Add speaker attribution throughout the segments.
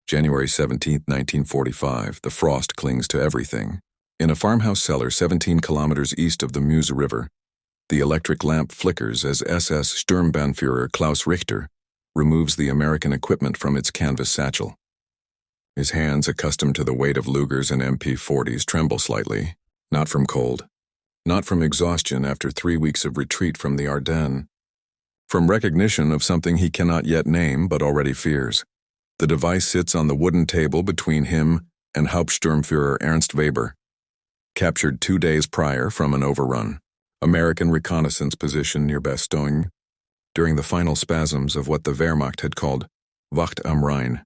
Speaker 1: January 17, 1945, the frost clings to everything. In a farmhouse cellar 17 kilometers east of the Meuse River, the electric lamp flickers as SS Sturmbannführer Klaus Richter removes the American equipment from its canvas satchel. His hands, accustomed to the weight of Lugers and MP40s, tremble slightly, not from cold, not from exhaustion after 3 weeks of retreat from the Ardennes, from recognition of something he cannot yet name but already fears. The device sits on the wooden table between him and Hauptsturmführer Ernst Weber, captured 2 days prior from an overrun American reconnaissance position near Bastogne during the final spasms of what the Wehrmacht had called Wacht am Rhein,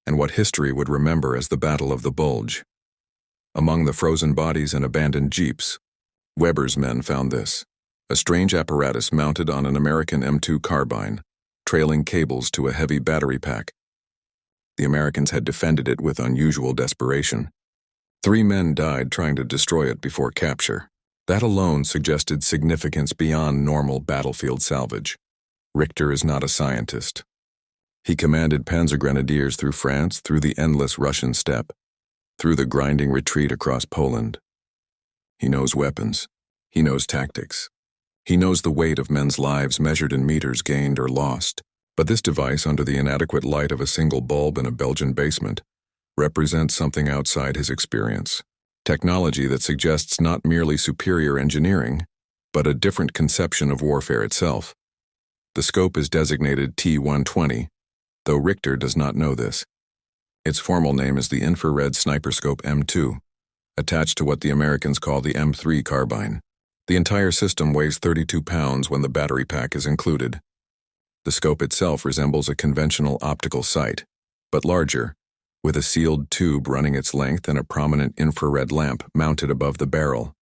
Speaker 1: and what history would remember as the Battle of the Bulge. Among the frozen bodies and abandoned jeeps, Weber's men found this, a strange apparatus mounted on an American M2 carbine, trailing cables to a heavy battery pack. The Americans had defended it with unusual desperation. 3 men died trying to destroy it before capture. That alone suggested significance beyond normal battlefield salvage. Richter is not a scientist. He commanded Panzer Grenadiers through France, through the endless Russian steppe, through the grinding retreat across Poland. He knows weapons. He knows tactics. He knows the weight of men's lives measured in meters gained or lost. But this device, under the inadequate light of a single bulb in a Belgian basement, represents something outside his experience. Technology that suggests not merely superior engineering, but a different conception of warfare itself. The scope is designated T-120, though Richter does not know this. Its formal name is the Infrared Sniper Scope M2, attached to what the Americans call the M3 carbine. The entire system weighs 32 pounds when the battery pack is included. The scope itself resembles a conventional optical sight, but larger, with a sealed tube running its length and a prominent infrared lamp mounted above the barrel.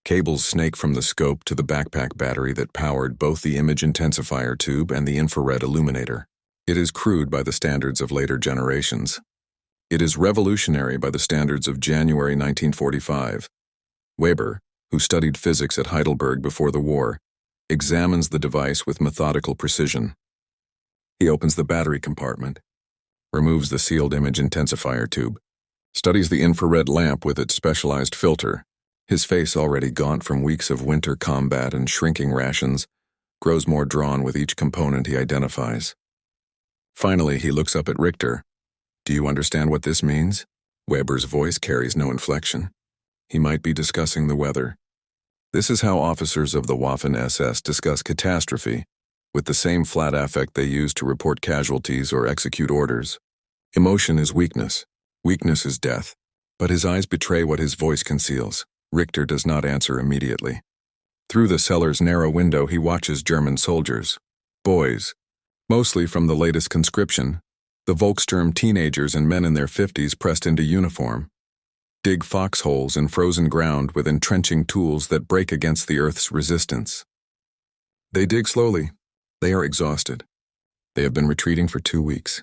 Speaker 1: Cables snake from the scope to the backpack battery that powered both the image intensifier tube and the infrared illuminator. It is crude by the standards of later generations. It is revolutionary by the standards of January 1945. Weber, who studied physics at Heidelberg before the war, examines the device with methodical precision. He opens the battery compartment, removes the sealed image intensifier tube, studies the infrared lamp with its specialized filter. His face, already gaunt from weeks of winter combat and shrinking rations, grows more drawn with each component he identifies. Finally, he looks up at Richter. "Do you understand what this means?" Weber's voice carries no inflection. He might be discussing the weather. This is how officers of the Waffen-SS discuss catastrophe, with the same flat affect they use to report casualties or execute orders. Emotion is weakness. Weakness is death. But his eyes betray what his voice conceals. Richter does not answer immediately. Through the cellar's narrow window, he watches German soldiers. Boys, mostly from the latest conscription, the Volkssturm teenagers and men in their 50s pressed into uniform, dig foxholes in frozen ground with entrenching tools that break against the earth's resistance. They dig slowly. They are exhausted. They have been retreating for 2 weeks.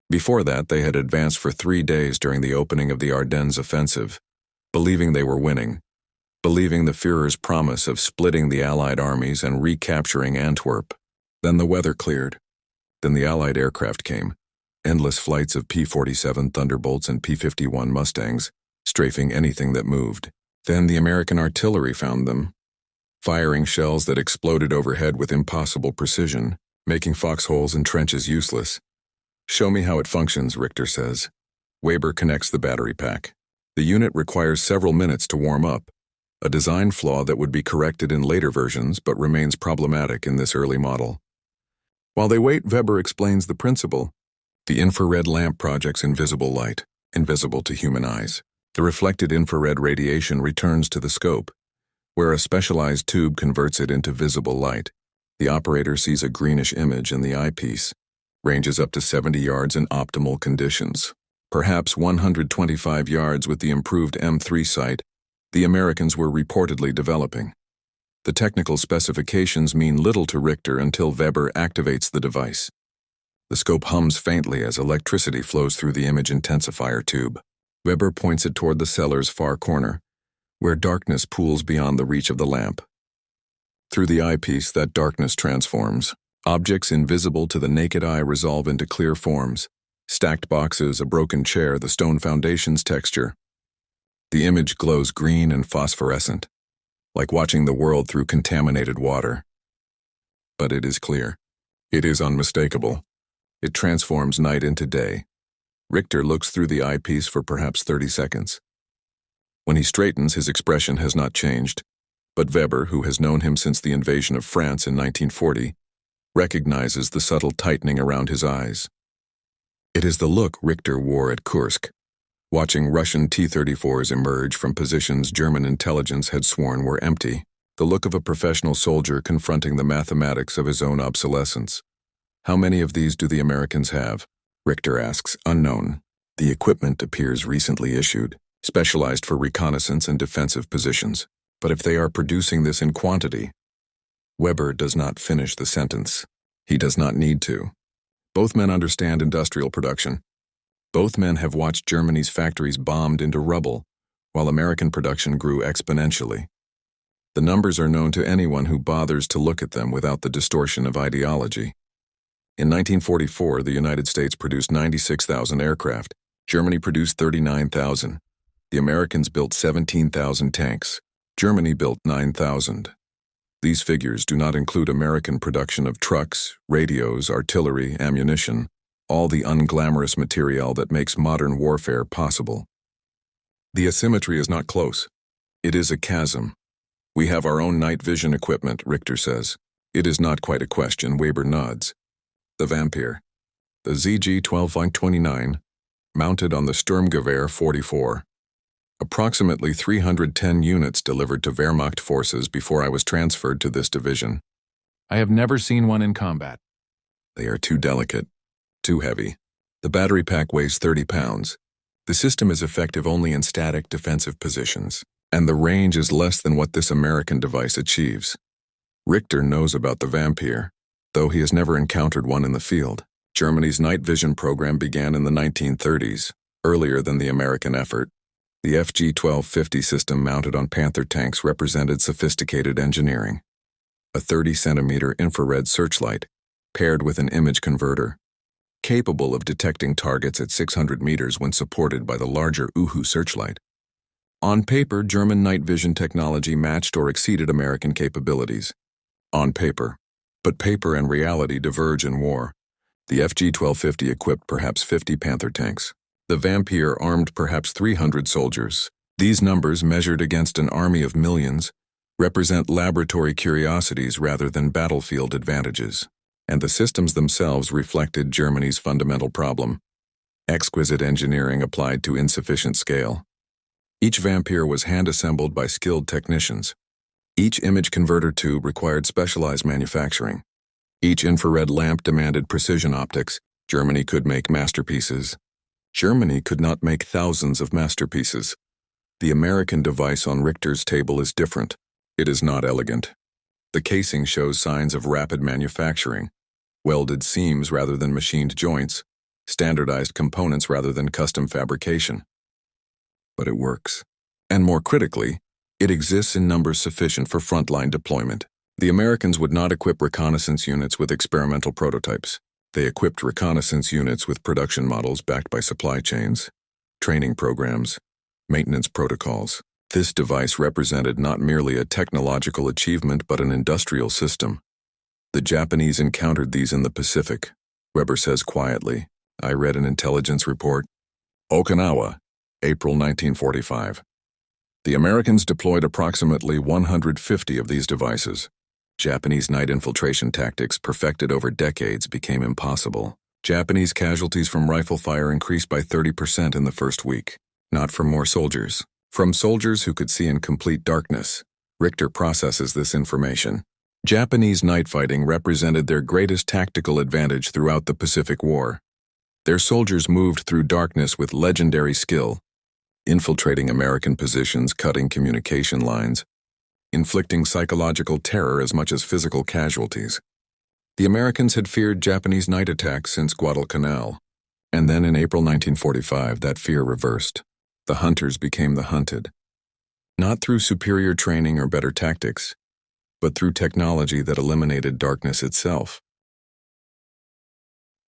Speaker 1: Before that, they had advanced for 3 days during the opening of the Ardennes offensive, believing they were winning, believing the Führer's promise of splitting the Allied armies and recapturing Antwerp. Then the weather cleared. Then the Allied aircraft came, endless flights of P-47 Thunderbolts and P-51 Mustangs, strafing anything that moved. Then the American artillery found them, firing shells that exploded overhead with impossible precision, making foxholes and trenches useless. "Show me how it functions," Richter says. Weber connects the battery pack. The unit requires several minutes to warm up, a design flaw that would be corrected in later versions but remains problematic in this early model. While they wait, Weber explains the principle. The infrared lamp projects invisible light, invisible to human eyes. The reflected infrared radiation returns to the scope, where a specialized tube converts it into visible light. The operator sees a greenish image in the eyepiece, ranges up to 70 yards in optimal conditions, perhaps 125 yards with the improved M3 sight the Americans were reportedly developing. The technical specifications mean little to Richter until Weber activates the device. The scope hums faintly as electricity flows through the image intensifier tube. Weber points it toward the cellar's far corner, where darkness pools beyond the reach of the lamp. Through the eyepiece, that darkness transforms. Objects invisible to the naked eye resolve into clear forms, Stacked boxes, a broken chair, the stone foundation's texture. The image glows green and phosphorescent, like watching the world through contaminated water. But it is clear. It is unmistakable. It transforms night into day. Richter looks through the eyepiece for perhaps 30 seconds. When he straightens, his expression has not changed, but Weber, who has known him since the invasion of France in 1940, recognizes the subtle tightening around his eyes. It is the look Richter wore at Kursk, watching Russian T-34s emerge from positions German intelligence had sworn were empty, the look of a professional soldier confronting the mathematics of his own obsolescence. How many of these do the Americans have? Richter asks, unknown. The equipment appears recently issued, specialized for reconnaissance and defensive positions. But if they are producing this in quantity, Weber does not finish the sentence. He does not need to. Both men understand industrial production. Both men have watched Germany's factories bombed into rubble, while American production grew exponentially. The numbers are known to anyone who bothers to look at them without the distortion of ideology. In 1944, the United States produced 96,000 aircraft. Germany produced 39,000. The Americans built 17,000 tanks. Germany built 9,000. These figures do not include American production of trucks, radios, artillery, ammunition, all the unglamorous material that makes modern warfare possible. The asymmetry is not close. It is a chasm. We have our own night vision equipment, Richter says. It is not quite a question, Weber nods. The Vampire. The ZG-12-29, mounted on the Sturmgewehr 44. Approximately 310 units delivered to Wehrmacht forces before I was transferred to this division.
Speaker 2: I have never seen one in combat.
Speaker 1: They are too delicate, too heavy. The battery pack weighs 30 pounds. The system is effective only in static defensive positions, and the range is less than what this American device achieves. Richter knows about the Vampire, though he has never encountered one in the field. Germany's night vision program began in the 1930s, earlier than the American effort. The FG-1250 system mounted on Panther tanks represented sophisticated engineering. A 30-centimeter infrared searchlight, paired with an image converter, capable of detecting targets at 600 meters when supported by the larger Uhu searchlight. On paper, German night vision technology matched or exceeded American capabilities. On paper. But paper and reality diverge in war. The FG-1250 equipped perhaps 50 Panther tanks. The Vampire armed perhaps 300 soldiers. These numbers, measured against an army of millions, represent laboratory curiosities rather than battlefield advantages. And the systems themselves reflected Germany's fundamental problem: exquisite engineering applied to insufficient scale. Each Vampire was hand-assembled by skilled technicians. Each image converter tube required specialized manufacturing. Each infrared lamp demanded precision optics. Germany could make masterpieces. Germany could not make thousands of masterpieces. The American device on Richter's table is different. It is not elegant. The casing shows signs of rapid manufacturing, welded seams rather than machined joints, standardized components rather than custom fabrication. But it works. And more critically, it exists in numbers sufficient for frontline deployment. The Americans would not equip reconnaissance units with experimental prototypes. They equipped reconnaissance units with production models backed by supply chains, training programs, maintenance protocols. This device represented not merely a technological achievement but an industrial system. The Japanese encountered these in the Pacific, Weber says quietly. I read an intelligence report. Okinawa, April 1945. The Americans deployed approximately 150 of these devices. Japanese night infiltration tactics perfected over decades became impossible. Japanese casualties from rifle fire increased by 30% in the first week. Not from more soldiers. From soldiers who could see in complete darkness. Richter processes this information. Japanese night fighting represented their greatest tactical advantage throughout the Pacific War. Their soldiers moved through darkness with legendary skill, infiltrating American positions, cutting communication lines, inflicting psychological terror as much as physical casualties. The Americans had feared Japanese night attacks since Guadalcanal, and then in April 1945 that fear reversed. The hunters became the hunted. Not through superior training or better tactics, but through technology that eliminated darkness itself.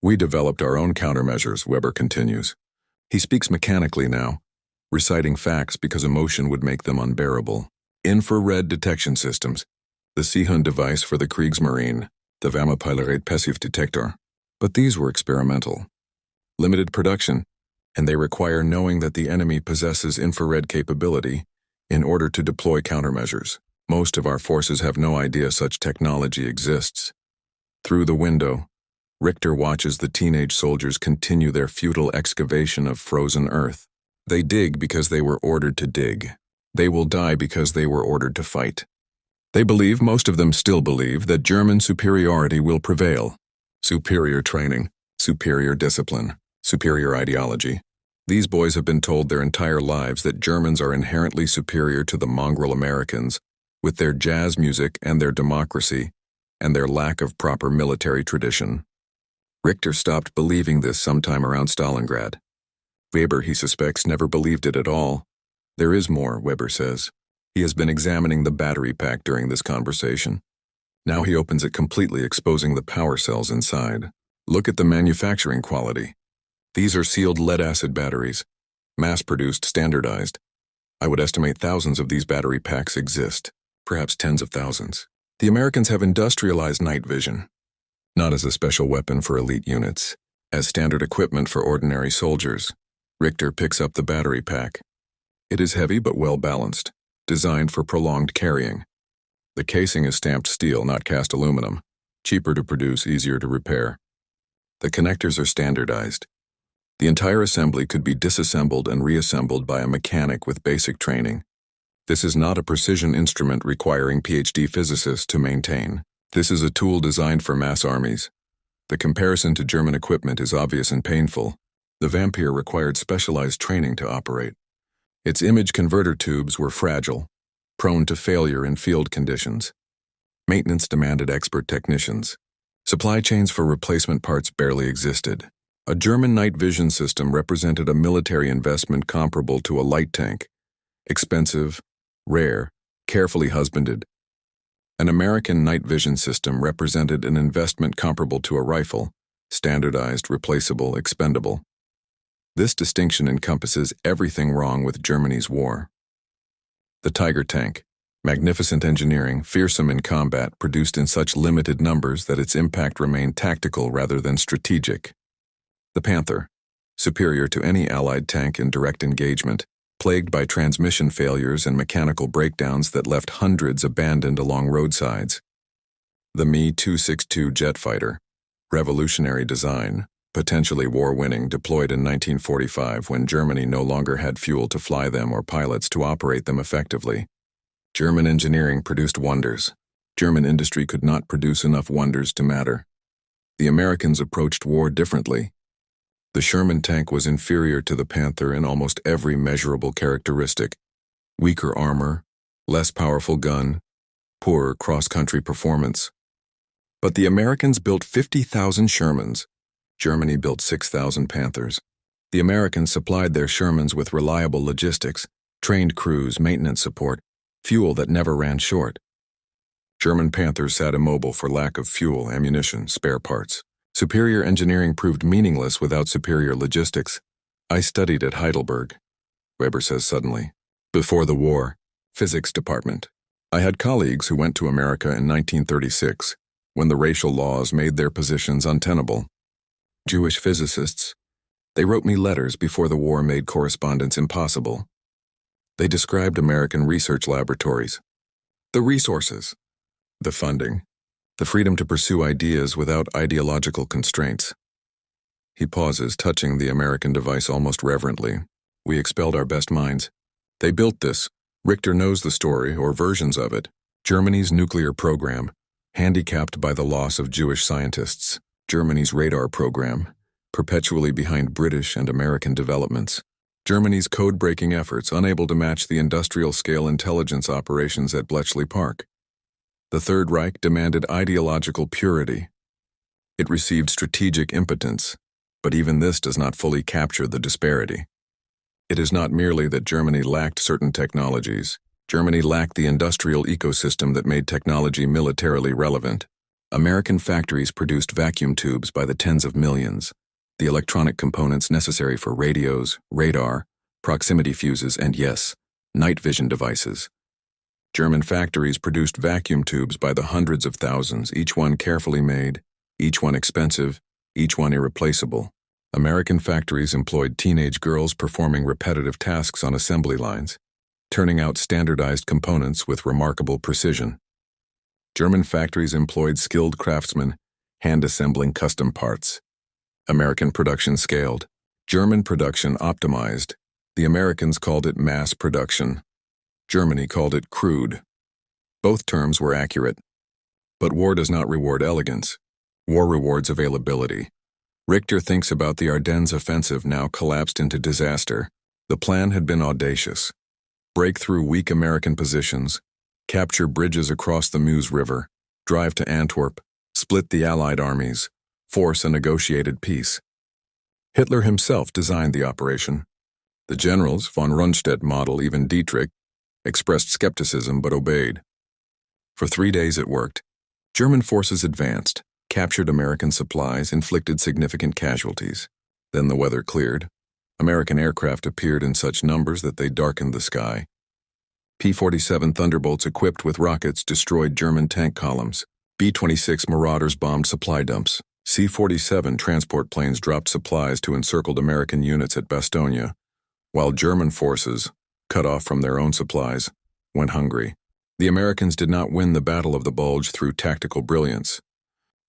Speaker 1: We developed our own countermeasures, Weber continues. He speaks mechanically now, reciting facts because emotion would make them unbearable. Infrared detection systems, the Seehund device for the Kriegsmarine, the Wärmepeilerate Passive Detector. But these were experimental. Limited production, and they require knowing that the enemy possesses infrared capability in order to deploy countermeasures. Most of our forces have no idea such technology exists. Through the window, Richter watches the teenage soldiers continue their futile excavation of frozen earth. They dig because they were ordered to dig. They will die because they were ordered to fight. They believe, most of them still believe, that German superiority will prevail. Superior training, superior discipline, superior ideology. These boys have been told their entire lives that Germans are inherently superior to the mongrel Americans, with their jazz music and their democracy, and their lack of proper military tradition. Richter stopped believing this sometime around Stalingrad. Weber, he suspects, never believed it at all. There is more, Weber says. He has been examining the battery pack during this conversation. Now he opens it completely, exposing the power cells inside. Look at the manufacturing quality. These are sealed lead-acid batteries, mass-produced, standardized. I would estimate thousands of these battery packs exist, perhaps tens of thousands. The Americans have industrialized night vision, not as a special weapon for elite units, as standard equipment for ordinary soldiers. Richter picks up the battery pack. It is heavy but well-balanced, designed for prolonged carrying. The casing is stamped steel, not cast aluminum, cheaper to produce, easier to repair. The connectors are standardized. The entire assembly could be disassembled and reassembled by a mechanic with basic training. This is not a precision instrument requiring PhD physicists to maintain. This is a tool designed for mass armies. The comparison to German equipment is obvious and painful. The Vampire required specialized training to operate. Its image converter tubes were fragile, prone to failure in field conditions. Maintenance demanded expert technicians. Supply chains for replacement parts barely existed. A German night vision system represented a military investment comparable to a light tank, expensive, rare, carefully husbanded. An American night vision system represented an investment comparable to a rifle, standardized, replaceable, expendable. This distinction encompasses everything wrong with Germany's war. The Tiger tank, magnificent engineering, fearsome in combat, produced in such limited numbers that its impact remained tactical rather than strategic. The Panther, superior to any Allied tank in direct engagement, plagued by transmission failures and mechanical breakdowns that left hundreds abandoned along roadsides. The Me-262 jet fighter, revolutionary design, potentially war-winning, deployed in 1945 when Germany no longer had fuel to fly them or pilots to operate them effectively. German engineering produced wonders. German industry could not produce enough wonders to matter. The Americans approached war differently. The Sherman tank was inferior to the Panther in almost every measurable characteristic. Weaker armor, less powerful gun, poorer cross-country performance. But the Americans built 50,000 Shermans. Germany built 6,000 Panthers. The Americans supplied their Shermans with reliable logistics, trained crews, maintenance support, fuel that never ran short. German Panthers sat immobile for lack of fuel, ammunition, spare parts. Superior engineering proved meaningless without superior logistics. I studied at Heidelberg, Weber says suddenly. Before the war, physics department. I had colleagues who went to America in 1936, when the racial laws made their positions untenable. Jewish physicists. They wrote me letters before the war made correspondence impossible. They described American research laboratories, the resources, the funding, the freedom to pursue ideas without ideological constraints. He pauses, touching the American device almost reverently. We expelled our best minds. They built this. Richter knows the story, or versions of it. Germany's nuclear program, handicapped by the loss of Jewish scientists. Germany's radar program, perpetually behind British and American developments. Germany's code-breaking efforts, unable to match the industrial-scale intelligence operations at Bletchley Park. The Third Reich demanded ideological purity. It received strategic impotence, but even this does not fully capture the disparity. It is not merely that Germany lacked certain technologies. Germany lacked the industrial ecosystem that made technology militarily relevant. American factories produced vacuum tubes by the tens of millions, the electronic components necessary for radios, radar, proximity fuses, and yes, night vision devices. German factories produced vacuum tubes by the hundreds of thousands, each one carefully made, each one expensive, each one irreplaceable. American factories employed teenage girls performing repetitive tasks on assembly lines, turning out standardized components with remarkable precision. German factories employed skilled craftsmen, hand-assembling custom parts. American production scaled. German production optimized. The Americans called it mass production. Germany called it crude. Both terms were accurate. But war does not reward elegance. War rewards availability. Richter thinks about the Ardennes offensive now collapsed into disaster. The plan had been audacious. Break through weak American positions, capture bridges across the Meuse River, drive to Antwerp, split the Allied armies, force a negotiated peace. Hitler himself designed the operation. The generals, von Rundstedt, Model, even Dietrich, expressed skepticism but obeyed. For 3 days it worked. German forces advanced, captured American supplies, inflicted significant casualties. Then the weather cleared. American aircraft appeared in such numbers that they darkened the sky. P-47 Thunderbolts equipped with rockets destroyed German tank columns. B-26 Marauders bombed supply dumps. C-47 transport planes dropped supplies to encircled American units at Bastogne, while German forces, cut off from their own supplies, went hungry. The Americans did not win the Battle of the Bulge through tactical brilliance.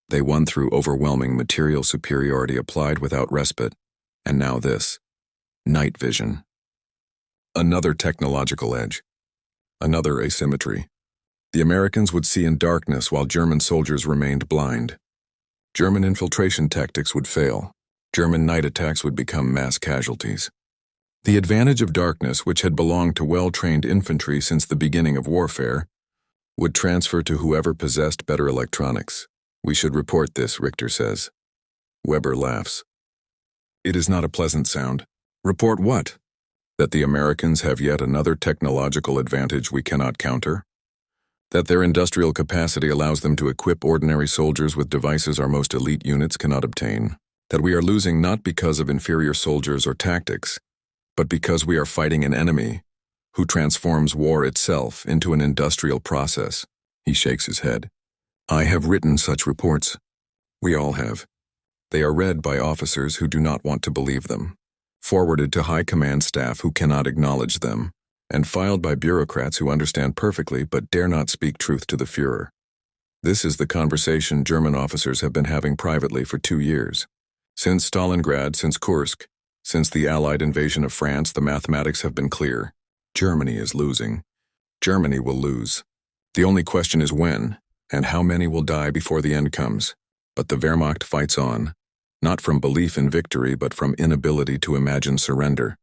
Speaker 1: They won through overwhelming material superiority applied without respite. And now this. Night vision. Another technological edge. Another asymmetry. The Americans would see in darkness while German soldiers remained blind. German infiltration tactics would fail. German night attacks would become mass casualties. The advantage of darkness, which had belonged to well-trained infantry since the beginning of warfare, would transfer to whoever possessed better electronics. We should report this, Richter says. Weber laughs. It is not a pleasant sound. Report what? That the Americans have yet another technological advantage we cannot counter? That their industrial capacity allows them to equip ordinary soldiers with devices our most elite units cannot obtain? That we are losing not because of inferior soldiers or tactics, but because we are fighting an enemy who transforms war itself into an industrial process? He shakes his head. I have written such reports. We all have. They are read by officers who do not want to believe them, forwarded to high command staff who cannot acknowledge them, and filed by bureaucrats who understand perfectly but dare not speak truth to the Führer. This is the conversation German officers have been having privately for 2 years. Since Stalingrad, since Kursk, since the Allied invasion of France, the mathematics have been clear. Germany is losing. Germany will lose. The only question is when, and how many will die before the end comes. But the Wehrmacht fights on, not from belief in victory, but from inability to imagine surrender.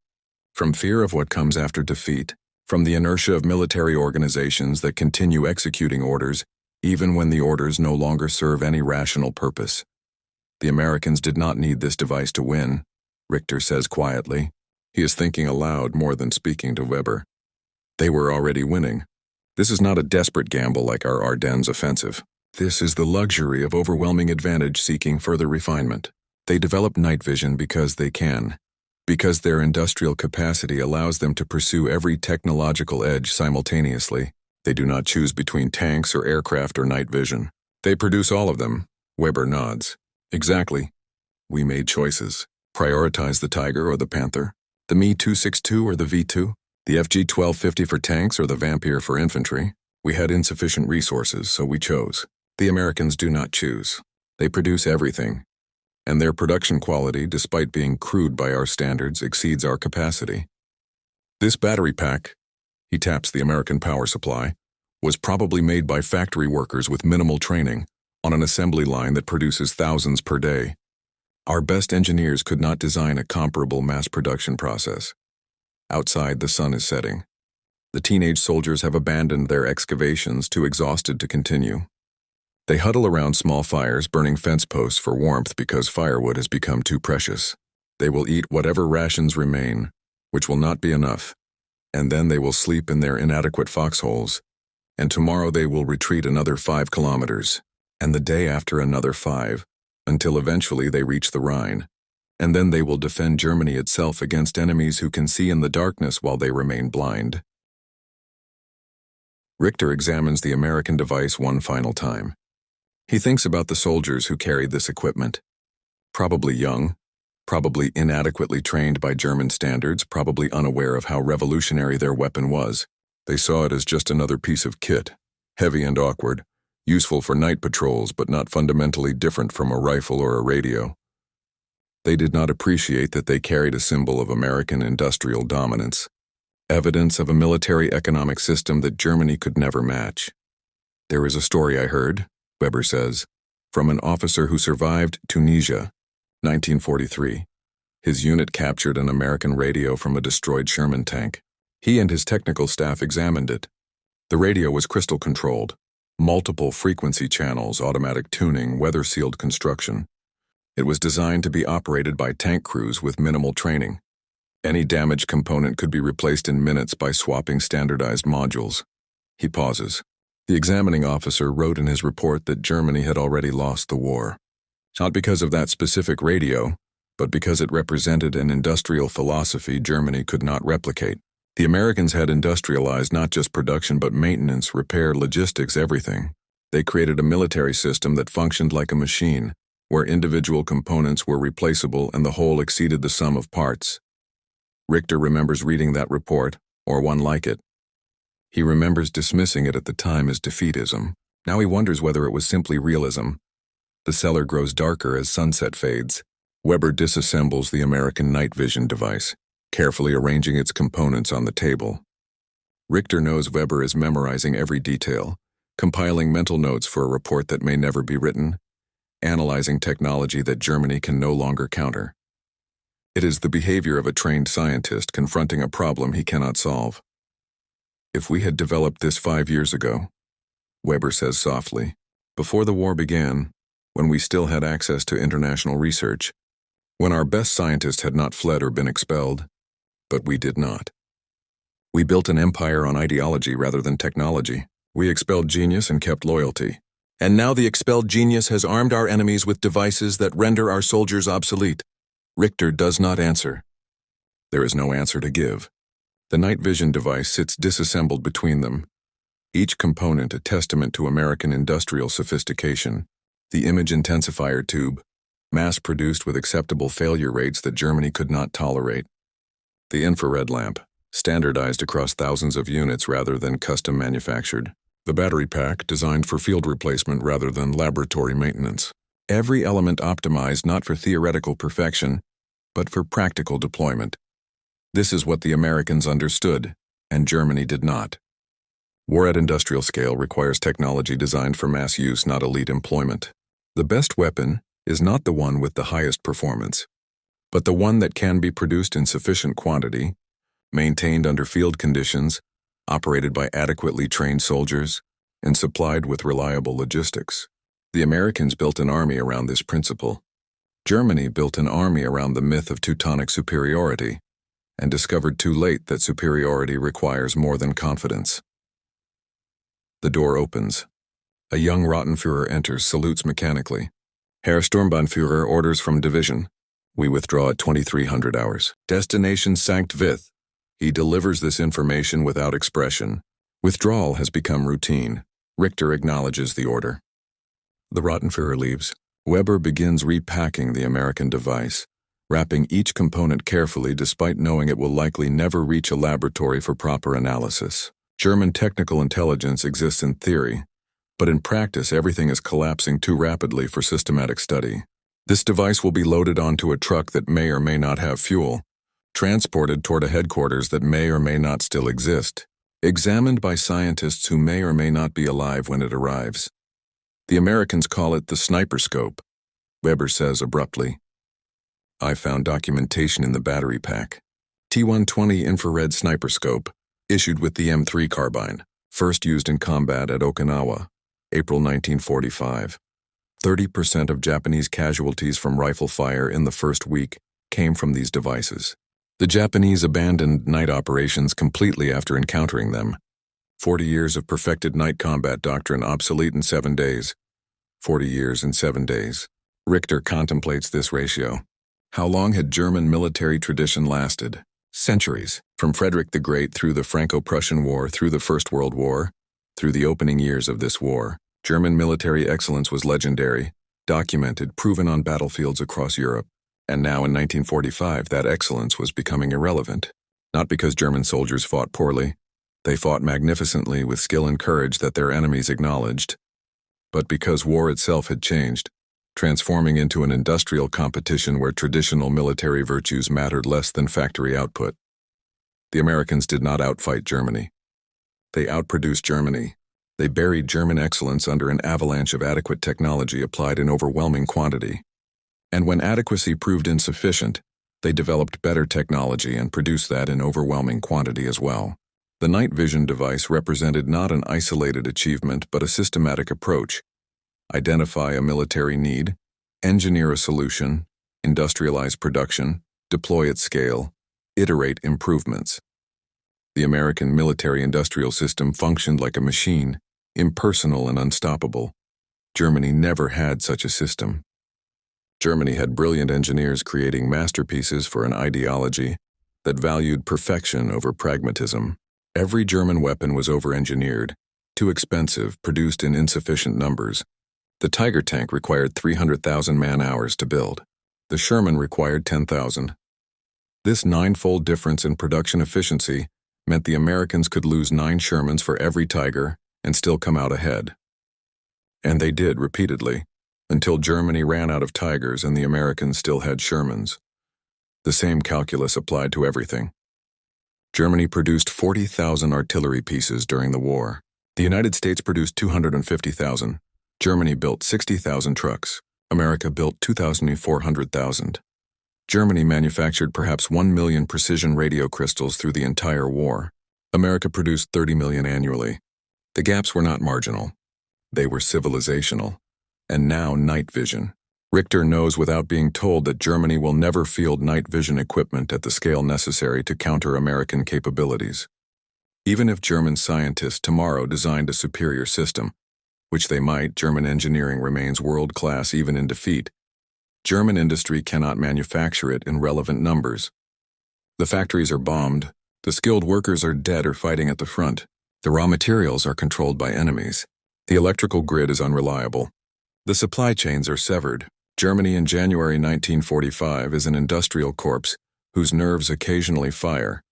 Speaker 1: From fear of what comes after defeat, from the inertia of military organizations that continue executing orders, even when the orders no longer serve any rational purpose. The Americans did not need this device to win, Richter says quietly. He is thinking aloud more than speaking to Weber. They were already winning. This is not a desperate gamble like our Ardennes offensive. This is the luxury of overwhelming advantage seeking further refinement. They develop night vision because they can, because their industrial capacity allows them to pursue every technological edge simultaneously. They do not choose between tanks or aircraft or night vision. They produce all of them. Weber nods. Exactly. We made choices. Prioritize the Tiger or the Panther, the Me-262 or the V-2, the FG-1250 for tanks or the Vampire for infantry. We had insufficient resources, so we chose. The Americans do not choose. They produce everything. And their production quality, despite being crude by our standards, exceeds our capacity. This battery pack, he taps the American power supply, was probably made by factory workers with minimal training on an assembly line that produces thousands per day. Our best engineers could not design a comparable mass production process. Outside, the sun is setting. The teenage soldiers have abandoned their excavations, too exhausted to continue. They huddle around small fires, burning fence posts for warmth because firewood has become too precious. They will eat whatever rations remain, which will not be enough, and then they will sleep in their inadequate foxholes, and tomorrow they will retreat another 5 kilometers, and the day after another 5, until eventually they reach the Rhine. And then they will defend Germany itself against enemies who can see in the darkness while they remain blind. Richter examines the American device one final time. He thinks about the soldiers who carried this equipment. Probably young, probably inadequately trained by German standards, probably unaware of how revolutionary their weapon was. They saw it as just another piece of kit, heavy and awkward, useful for night patrols but not fundamentally different from a rifle or a radio. They did not appreciate that they carried a symbol of American industrial dominance, evidence of a military economic system that Germany could never match. There is a story I heard, Weber says, from an officer who survived Tunisia, 1943. His unit captured an American radio from a destroyed Sherman tank. He and his technical staff examined it. The radio was crystal-controlled, multiple frequency channels, automatic tuning, weather-sealed construction. It was designed to be operated by tank crews with minimal training. Any damaged component could be replaced in minutes by swapping standardized modules. He pauses. The examining officer wrote in his report that Germany had already lost the war. Not because of that specific radio, but because it represented an industrial philosophy Germany could not replicate. The Americans had industrialized not just production but maintenance, repair, logistics, everything. They created a military system that functioned like a machine, where individual components were replaceable and the whole exceeded the sum of parts. Richter remembers reading that report, or one like it. He remembers dismissing it at the time as defeatism. Now he wonders whether it was simply realism. The cellar grows darker as sunset fades. Weber disassembles the American night vision device, carefully arranging its components on the table. Richter knows Weber is memorizing every detail, compiling mental notes for a report that may never be written, analyzing technology that Germany can no longer counter. It is the behavior of a trained scientist confronting a problem he cannot solve. If we had developed this 5 years ago, Weber says softly, before the war began, when we still had access to international research, when our best scientists had not fled or been expelled, but we did not. We built an empire on ideology rather than technology. We expelled genius and kept loyalty. And now the expelled genius has armed our enemies with devices that render our soldiers obsolete. Richter does not answer. There is no answer to give. The night vision device sits disassembled between them, each component a testament to American industrial sophistication. The image intensifier tube, mass-produced with acceptable failure rates that Germany could not tolerate. The infrared lamp, standardized across thousands of units rather than custom manufactured. The battery pack, designed for field replacement rather than laboratory maintenance. Every element optimized not for theoretical perfection, but for practical deployment. This is what the Americans understood, and Germany did not. War at industrial scale requires technology designed for mass use, not elite employment. The best weapon is not the one with the highest performance, but the one that can be produced in sufficient quantity, maintained under field conditions, operated by adequately trained soldiers, and supplied with reliable logistics. The Americans built an army around this principle. Germany built an army around the myth of Teutonic superiority, and discovered too late that superiority requires more than confidence. The door opens. A young Rottenführer enters, salutes mechanically. Herr Sturmbannführer, orders from division. We withdraw at 2300 hours. Destination Sankt Vith. He delivers this information without expression. Withdrawal has become routine. Richter acknowledges the order. The Rottenführer leaves. Weber begins repacking the American device, wrapping each component carefully despite knowing it will likely never reach a laboratory for proper analysis. German technical intelligence exists in theory, but in practice everything is collapsing too rapidly for systematic study. This device will be loaded onto a truck that may or may not have fuel, transported toward a headquarters that may or may not still exist, examined by scientists who may or may not be alive when it arrives. The Americans call it the sniper scope, Weber says abruptly. I found documentation in the battery pack. T-120 infrared sniper scope, issued with the M3 carbine, first used in combat at Okinawa, April 1945. 30% of Japanese casualties from rifle fire in the first week came from these devices. The Japanese abandoned night operations completely after encountering them. 40 years of perfected night combat doctrine obsolete in 7 days. 40 years and 7 days. Richter contemplates this ratio. How long had German military tradition lasted? Centuries. From Frederick the Great through the Franco-Prussian War, through the First World War, through the opening years of this war, German military excellence was legendary, documented, proven on battlefields across Europe. And now in 1945, that excellence was becoming irrelevant. Not because German soldiers fought poorly. They fought magnificently with skill and courage that their enemies acknowledged. But because war itself had changed, transforming into an industrial competition where traditional military virtues mattered less than factory output. The Americans did not outfight Germany. They outproduced Germany. They buried German excellence under an avalanche of adequate technology applied in overwhelming quantity. And when adequacy proved insufficient, they developed better technology and produced that in overwhelming quantity as well. The night vision device represented not an isolated achievement but a systematic approach. Identify a military need, engineer a solution, industrialize production, deploy at scale, iterate improvements. The American military-industrial system functioned like a machine, impersonal and unstoppable. Germany never had such a system. Germany had brilliant engineers creating masterpieces for an ideology that valued perfection over pragmatism. Every German weapon was over-engineered, too expensive, produced in insufficient numbers. The Tiger tank required 300,000 man-hours to build. The Sherman required 10,000. This ninefold difference in production efficiency meant the Americans could lose 9 Shermans for every Tiger and still come out ahead. And they did repeatedly, until Germany ran out of Tigers and the Americans still had Shermans. The same calculus applied to everything. Germany produced 40,000 artillery pieces during the war. The United States produced 250,000. Germany built 60,000 trucks. America built 2,400,000. Germany manufactured perhaps 1 million precision radio crystals through the entire war. America produced 30 million annually. The gaps were not marginal. They were civilizational. And now night vision. Richter knows without being told that Germany will never field night vision equipment at the scale necessary to counter American capabilities. Even if German scientists tomorrow designed a superior system, which they might, German engineering remains world-class even in defeat. German industry cannot manufacture it in relevant numbers. The factories are bombed, the skilled workers are dead or fighting at the front, the raw materials are controlled by enemies, the electrical grid is unreliable, the supply chains are severed. Germany in January 1945 is an industrial corpse whose nerves occasionally fire,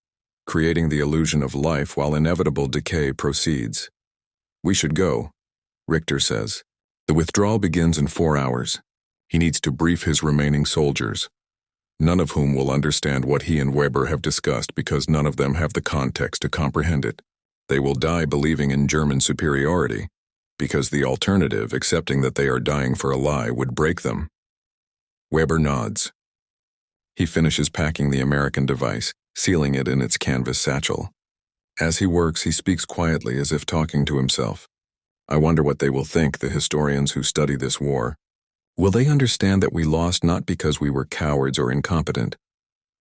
Speaker 1: creating the illusion of life while inevitable decay proceeds. We should go, Richter says. The withdrawal begins in 4 hours. He needs to brief his remaining soldiers, none of whom will understand what he and Weber have discussed because none of them have the context to comprehend it. They will die believing in German superiority, because the alternative, accepting that they are dying for a lie, would break them. Weber nods. He finishes packing the American device, sealing it in its canvas satchel. As he works, he speaks quietly as if talking to himself. I wonder what they will think, the historians who study this war. Will they understand that we lost not because we were cowards or incompetent,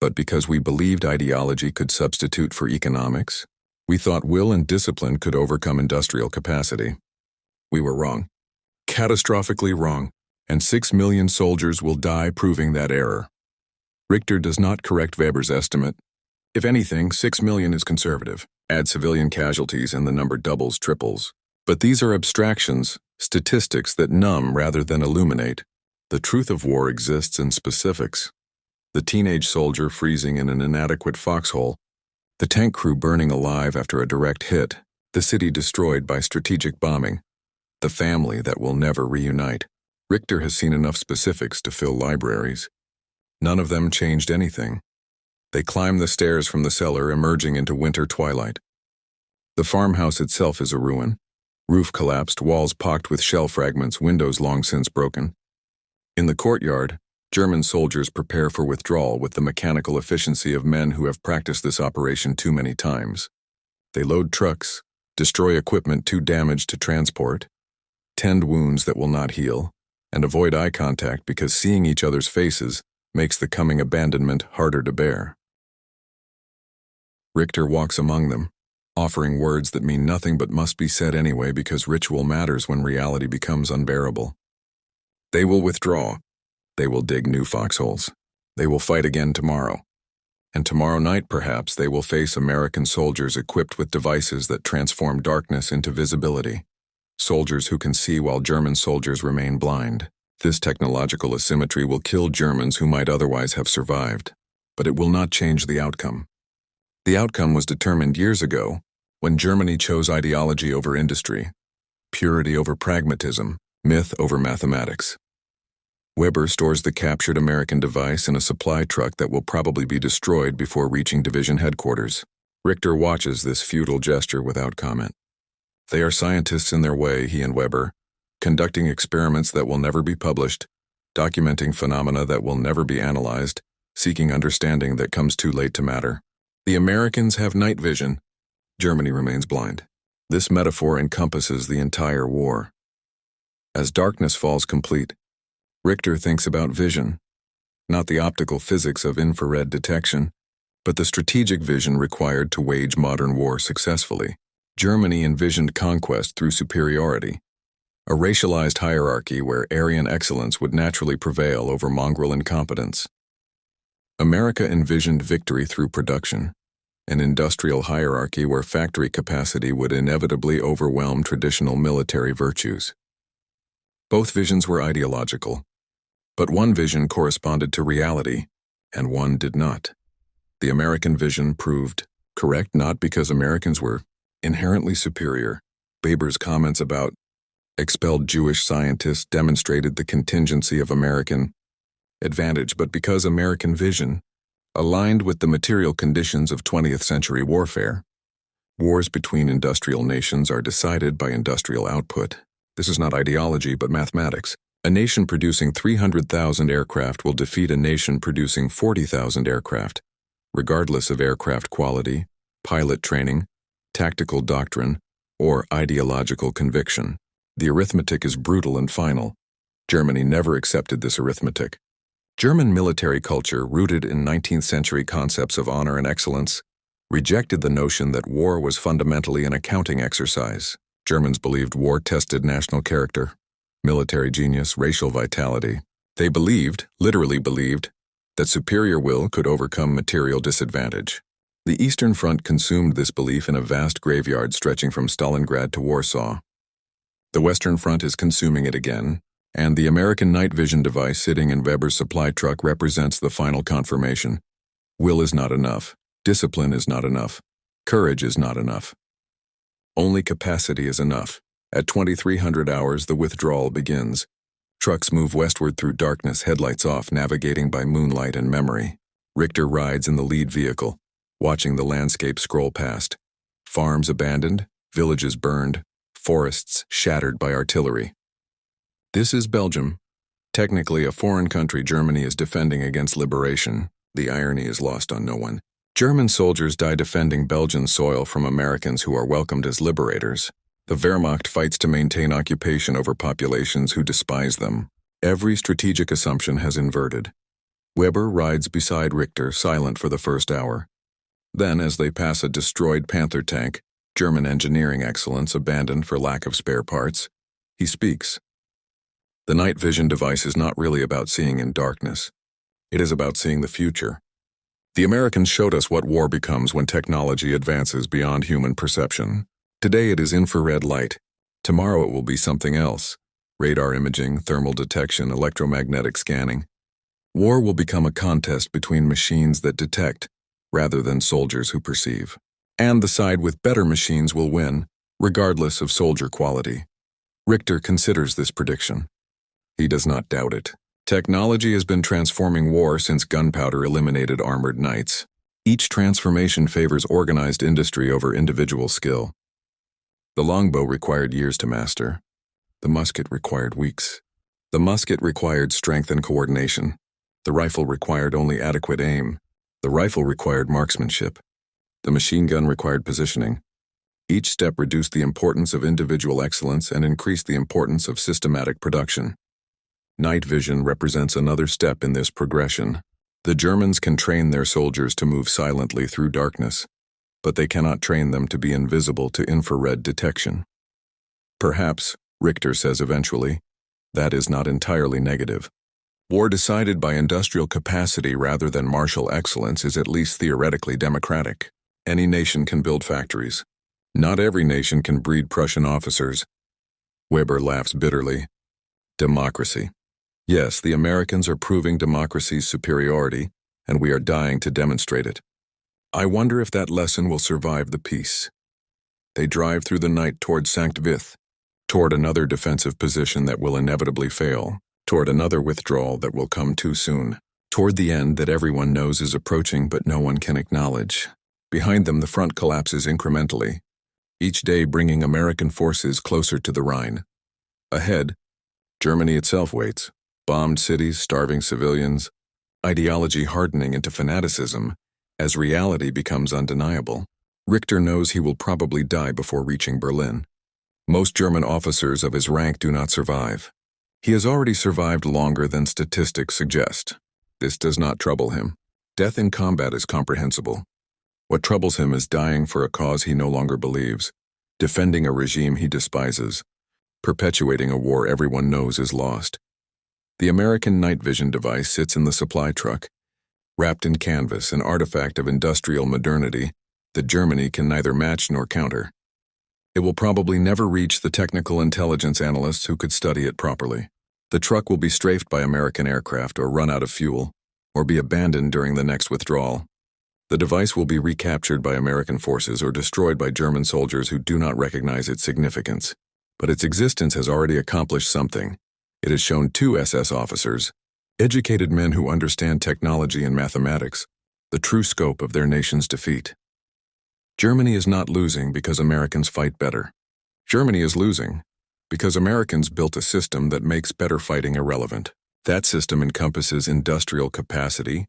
Speaker 1: but because we believed ideology could substitute for economics? We thought will and discipline could overcome industrial capacity. We were wrong. Catastrophically wrong, and 6 million soldiers will die proving that error. Richter does not correct Weber's estimate. If anything, 6 million is conservative. Add civilian casualties and the number doubles, triples. But these are abstractions, statistics that numb rather than illuminate. The truth of war exists in specifics. The teenage soldier freezing in an inadequate foxhole, the tank crew burning alive after a direct hit, the city destroyed by strategic bombing, the family that will never reunite. Richter has seen enough specifics to fill libraries. None of them changed anything. They climbed the stairs from the cellar, emerging into winter twilight. The farmhouse itself is a ruin. Roof collapsed, walls pocked with shell fragments, windows long since broken. In the courtyard, German soldiers prepare for withdrawal with the mechanical efficiency of men who have practiced this operation too many times. They load trucks, destroy equipment too damaged to transport, tend wounds that will not heal, and avoid eye contact because seeing each other's faces makes the coming abandonment harder to bear. Richter walks among them, offering words that mean nothing but must be said anyway because ritual matters when reality becomes unbearable. They will withdraw. They will dig new foxholes. They will fight again tomorrow. And tomorrow night, perhaps, they will face American soldiers equipped with devices that transform darkness into visibility. Soldiers who can see while German soldiers remain blind. This technological asymmetry will kill Germans who might otherwise have survived. But it will not change the outcome. The outcome was determined years ago, when Germany chose ideology over industry, purity over pragmatism, myth over mathematics. Weber stores the captured American device in a supply truck that will probably be destroyed before reaching division headquarters. Richter watches this futile gesture without comment. They are scientists in their way, he and Weber, conducting experiments that will never be published, documenting phenomena that will never be analyzed, seeking understanding that comes too late to matter. The Americans have night vision. Germany remains blind. This metaphor encompasses the entire war. As darkness falls complete, Richter thinks about vision, not the optical physics of infrared detection, but the strategic vision required to wage modern war successfully. Germany envisioned conquest through superiority, a racialized hierarchy where Aryan excellence would naturally prevail over mongrel incompetence. America envisioned victory through production, an industrial hierarchy where factory capacity would inevitably overwhelm traditional military virtues. Both visions were ideological, but one vision corresponded to reality, and one did not. The American vision proved correct not because Americans were inherently superior. Weber's comments about expelled Jewish scientists demonstrated the contingency of American advantage, but because American vision aligned with the material conditions of 20th century warfare. Wars between industrial nations are decided by industrial output. This is not ideology, but mathematics. A nation producing 300,000 aircraft will defeat a nation producing 40,000 aircraft, regardless of aircraft quality, pilot training, tactical doctrine, or ideological conviction. The arithmetic is brutal and final. Germany never accepted this arithmetic. German military culture, rooted in 19th century concepts of honor and excellence, rejected the notion that war was fundamentally an accounting exercise. Germans believed war tested national character, military genius, racial vitality. They believed, literally believed, that superior will could overcome material disadvantage. The Eastern Front consumed this belief in a vast graveyard stretching from Stalingrad to Warsaw. The Western Front is consuming it again, and the American night vision device sitting in Weber's supply truck represents the final confirmation. Will is not enough. Discipline is not enough. Courage is not enough. Only capacity is enough. At 2300 hours, the withdrawal begins. Trucks move westward through darkness, headlights off, navigating by moonlight and memory. Richter rides in the lead vehicle, watching the landscape scroll past. Farms abandoned, villages burned, forests shattered by artillery. This is Belgium. Technically a foreign country Germany is defending against liberation. The irony is lost on no one. German soldiers die defending Belgian soil from Americans who are welcomed as liberators. The Wehrmacht fights to maintain occupation over populations who despise them. Every strategic assumption has inverted. Weber rides beside Richter, silent for the first hour. Then, as they pass a destroyed Panther tank, German engineering excellence abandoned for lack of spare parts, he speaks. The night vision device is not really about seeing in darkness. It is about seeing the future. The Americans showed us what war becomes when technology advances beyond human perception. Today it is infrared light. Tomorrow it will be something else. Radar imaging, thermal detection, electromagnetic scanning. War will become a contest between machines that detect, rather than soldiers who perceive. And the side with better machines will win, regardless of soldier quality. Richter considers this prediction. He does not doubt it. Technology has been transforming war since gunpowder eliminated armored knights. Each transformation favors organized industry over individual skill. The longbow required years to master. The musket required weeks. The musket required strength and coordination. The rifle required only adequate aim. The rifle required marksmanship. The machine gun required positioning. Each step reduced the importance of individual excellence and increased the importance of systematic production. Night vision represents another step in this progression. The Germans can train their soldiers to move silently through darkness, but they cannot train them to be invisible to infrared detection. Perhaps, Richter says eventually, That is not entirely negative. War decided by industrial capacity rather than martial excellence is at least theoretically democratic. Any nation can build factories. Not every nation can breed Prussian officers. Weber laughs bitterly. Democracy. Yes, the Americans are proving democracy's superiority, and we are dying to demonstrate it. I wonder if that lesson will survive the peace. They drive through the night toward Sankt Vith, toward another defensive position that will inevitably fail, toward another withdrawal that will come too soon, toward the end that everyone knows is approaching but no one can acknowledge. Behind them, the front collapses incrementally, each day bringing American forces closer to the Rhine. Ahead, Germany itself waits, bombed cities, starving civilians, ideology hardening into fanaticism as reality becomes undeniable. Richter knows he will probably die before reaching Berlin. Most German officers of his rank do not survive. He has already survived longer than statistics suggest. This does not trouble him. Death in combat is comprehensible. What troubles him is dying for a cause he no longer believes, defending a regime he despises, perpetuating a war everyone knows is lost. The American night vision device sits in the supply truck, wrapped in canvas, an artifact of industrial modernity that Germany can neither match nor counter. It will probably never reach the technical intelligence analysts who could study it properly. The truck will be strafed by American aircraft or run out of fuel, or be abandoned during the next withdrawal. The device will be recaptured by American forces or destroyed by German soldiers who do not recognize its significance. But its existence has already accomplished something. It has shown two SS officers, educated men who understand technology and mathematics, the true scope of their nation's defeat. Germany is not losing because Americans fight better. Germany is losing because Americans built a system that makes better fighting irrelevant. That system encompasses industrial capacity,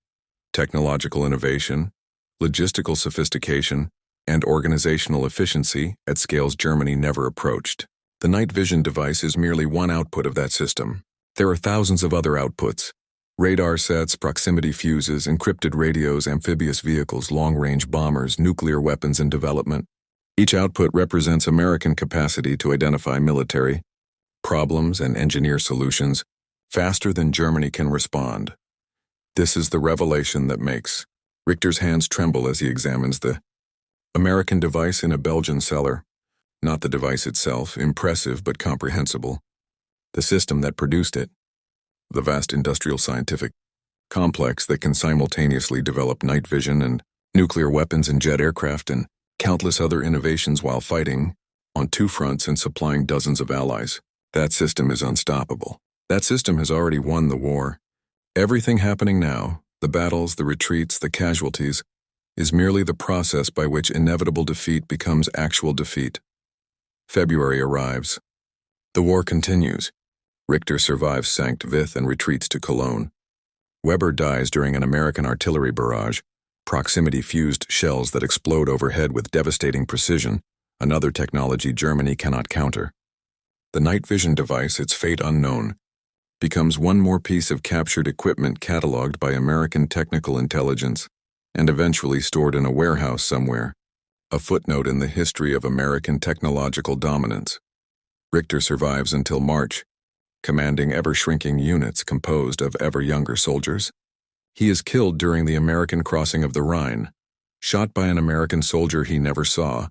Speaker 1: technological innovation, logistical sophistication, and organizational efficiency at scales Germany never approached. The night vision device is merely one output of that system. There are thousands of other outputs: radar sets, proximity fuses, encrypted radios, amphibious vehicles, long-range bombers, nuclear weapons in development. Each output represents American capacity to identify military problems and engineer solutions faster than Germany can respond. This is the revelation that makes Richter's hands tremble as he examines the American device in a Belgian cellar. Not the device itself, impressive but comprehensible. The system that produced it. The vast industrial scientific complex that can simultaneously develop night vision and nuclear weapons and jet aircraft and countless other innovations while fighting on two fronts and supplying dozens of allies. That system is unstoppable. That system has already won the war. Everything happening now, the battles, the retreats, the casualties, is merely the process by which inevitable defeat becomes actual defeat. February arrives. The war continues. Richter survives Sankt Vith and retreats to Cologne. Weber dies during an American artillery barrage, proximity-fused shells that explode overhead with devastating precision, another technology Germany cannot counter. The night vision device, its fate unknown, becomes one more piece of captured equipment cataloged by American technical intelligence and eventually stored in a warehouse somewhere, a footnote in the history of American technological dominance. Richter survives until March, commanding ever-shrinking units composed of ever-younger soldiers. He is killed during the American crossing of the Rhine, shot by an American soldier he never saw,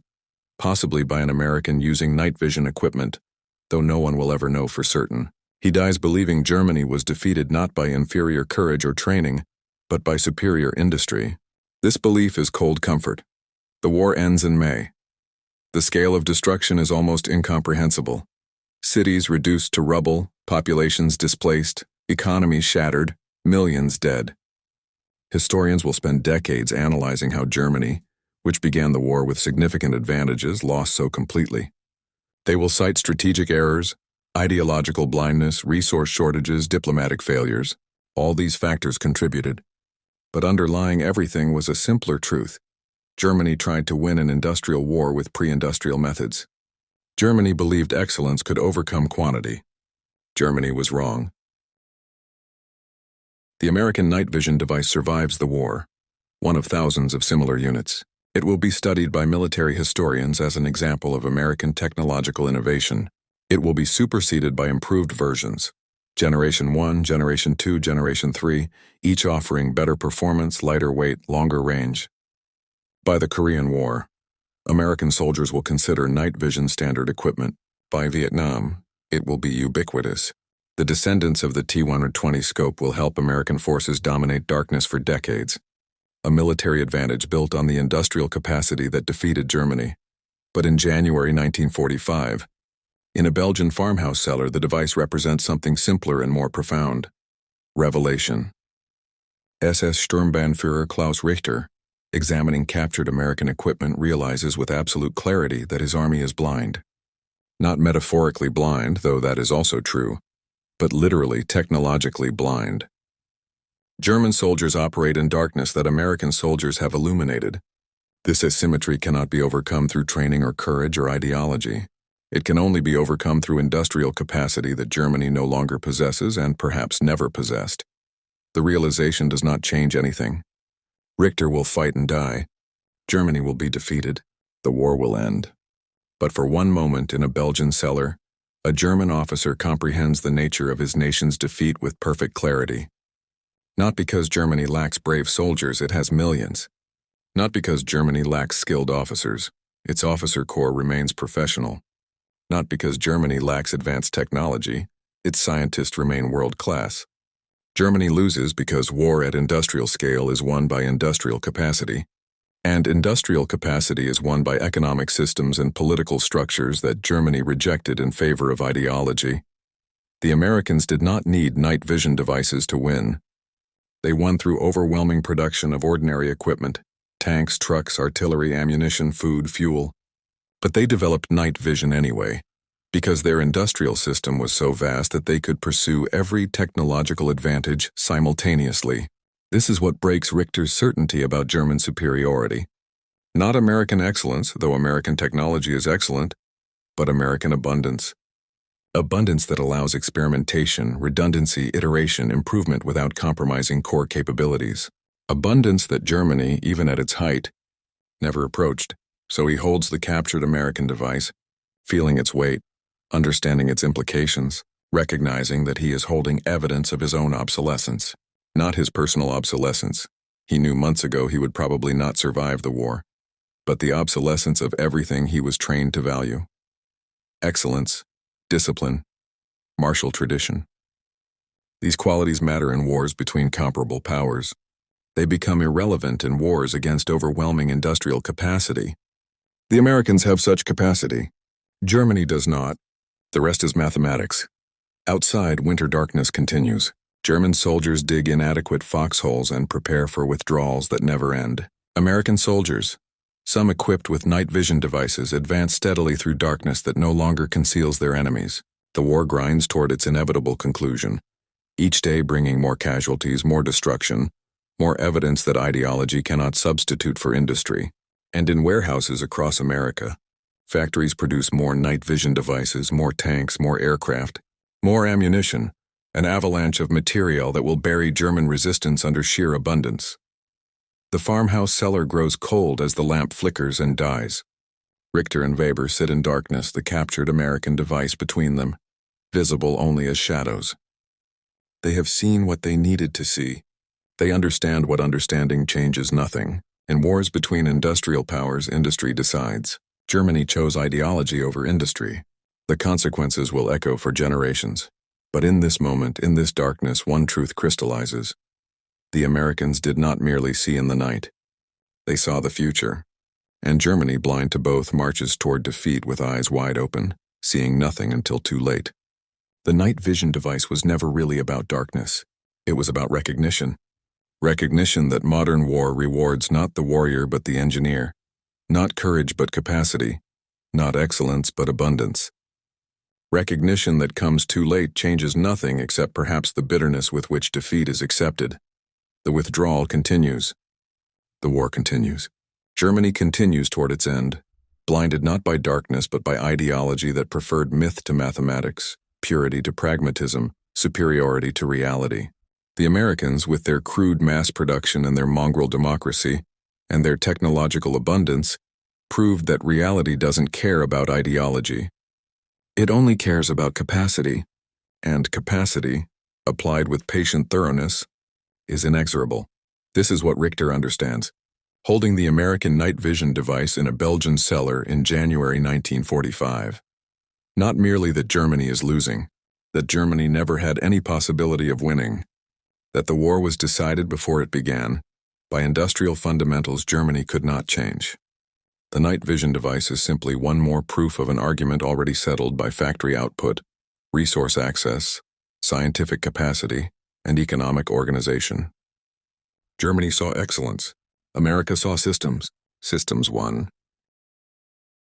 Speaker 1: possibly by an American using night vision equipment, though no one will ever know for certain. He dies believing Germany was defeated not by inferior courage or training, but by superior industry. This belief is cold comfort. The war ends in May. The scale of destruction is almost incomprehensible. Cities reduced to rubble, populations displaced, economies shattered, millions dead. Historians will spend decades analyzing how Germany, which began the war with significant advantages, lost so completely. They will cite strategic errors, ideological blindness, resource shortages, diplomatic failures. All these factors contributed. But underlying everything was a simpler truth. Germany tried to win an industrial war with pre-industrial methods. Germany believed excellence could overcome quantity. Germany was wrong. The American night vision device survives the war, one of thousands of similar units. It will be studied by military historians as an example of American technological innovation. It will be superseded by improved versions. Generation 1, Generation 2, Generation 3, each offering better performance, lighter weight, longer range. By the Korean War, American soldiers will consider night vision standard equipment. By Vietnam, it will be ubiquitous. The descendants of the T-120 scope will help American forces dominate darkness for decades. A military advantage built on the industrial capacity that defeated Germany. But in January 1945, in a Belgian farmhouse cellar, the device represents something simpler and more profound. Revelation. SS Sturmbannführer Klaus Richter, examining captured American equipment, realizes with absolute clarity that his army is blind. Not metaphorically blind, though that is also true, but literally technologically blind. German soldiers operate in darkness that American soldiers have illuminated. This asymmetry cannot be overcome through training or courage or ideology. It can only be overcome through industrial capacity that Germany no longer possesses and perhaps never possessed. The realization does not change anything. Richter will fight and die. Germany will be defeated. The war will end. But for one moment in a Belgian cellar, a German officer comprehends the nature of his nation's defeat with perfect clarity. Not because Germany lacks brave soldiers, it has millions. Not because Germany lacks skilled officers, its officer corps remains professional. Not because Germany lacks advanced technology, its scientists remain world-class. Germany loses because war at industrial scale is won by industrial capacity, and industrial capacity is won by economic systems and political structures that Germany rejected in favor of ideology. The Americans did not need night vision devices to win. They won through overwhelming production of ordinary equipment, tanks, trucks, artillery, ammunition, food, fuel. But they developed night vision anyway, because their industrial system was so vast that they could pursue every technological advantage simultaneously. This is what breaks Richter's certainty about German superiority. Not American excellence, though American technology is excellent, but American abundance. Abundance that allows experimentation, redundancy, iteration, improvement without compromising core capabilities. Abundance that Germany, even at its height, never approached. So he holds the captured American device, feeling its weight, understanding its implications, recognizing that he is holding evidence of his own obsolescence. Not his personal obsolescence. He knew months ago he would probably not survive the war, but the obsolescence of everything he was trained to value. Excellence, discipline, martial tradition. These qualities matter in wars between comparable powers. They become irrelevant in wars against overwhelming industrial capacity. The Americans have such capacity. Germany does not. The rest is mathematics. Outside, winter darkness continues. German soldiers dig inadequate foxholes and prepare for withdrawals that never end. American soldiers, some equipped with night vision devices, advance steadily through darkness that no longer conceals their enemies. The war grinds toward its inevitable conclusion, each day bringing more casualties, more destruction, more evidence that ideology cannot substitute for industry. And in warehouses across America, factories produce more night vision devices, more tanks, more aircraft, more ammunition, an avalanche of material that will bury German resistance under sheer abundance. The farmhouse cellar grows cold as the lamp flickers and dies. Richter and Weber sit in darkness, the captured American device between them, visible only as shadows. They have seen what they needed to see. They understand what understanding changes nothing. In wars between industrial powers, industry decides. Germany chose ideology over industry. The consequences will echo for generations. But in this moment, in this darkness, one truth crystallizes. The Americans did not merely see in the night. They saw the future. And Germany, blind to both, marches toward defeat with eyes wide open, seeing nothing until too late. The night vision device was never really about darkness. It was about recognition. Recognition that modern war rewards not the warrior but the engineer, not courage but capacity, not excellence but abundance. Recognition that comes too late changes nothing except perhaps the bitterness with which defeat is accepted. The withdrawal continues. The war continues. Germany continues toward its end, blinded not by darkness but by ideology that preferred myth to mathematics, purity to pragmatism, superiority to reality. The Americans, with their crude mass production and their mongrel democracy, and their technological abundance, proved that reality doesn't care about ideology. It only cares about capacity. and capacity, applied with patient thoroughness, is inexorable. This is what Richter understands. Holding the American night vision device in a Belgian cellar in January 1945. Not merely that Germany is losing, that Germany never had any possibility of winning, that the war was decided before it began, by industrial fundamentals Germany could not change. The night vision device is simply one more proof of an argument already settled by factory output, resource access, scientific capacity, and economic organization. Germany saw excellence. America saw systems. Systems won.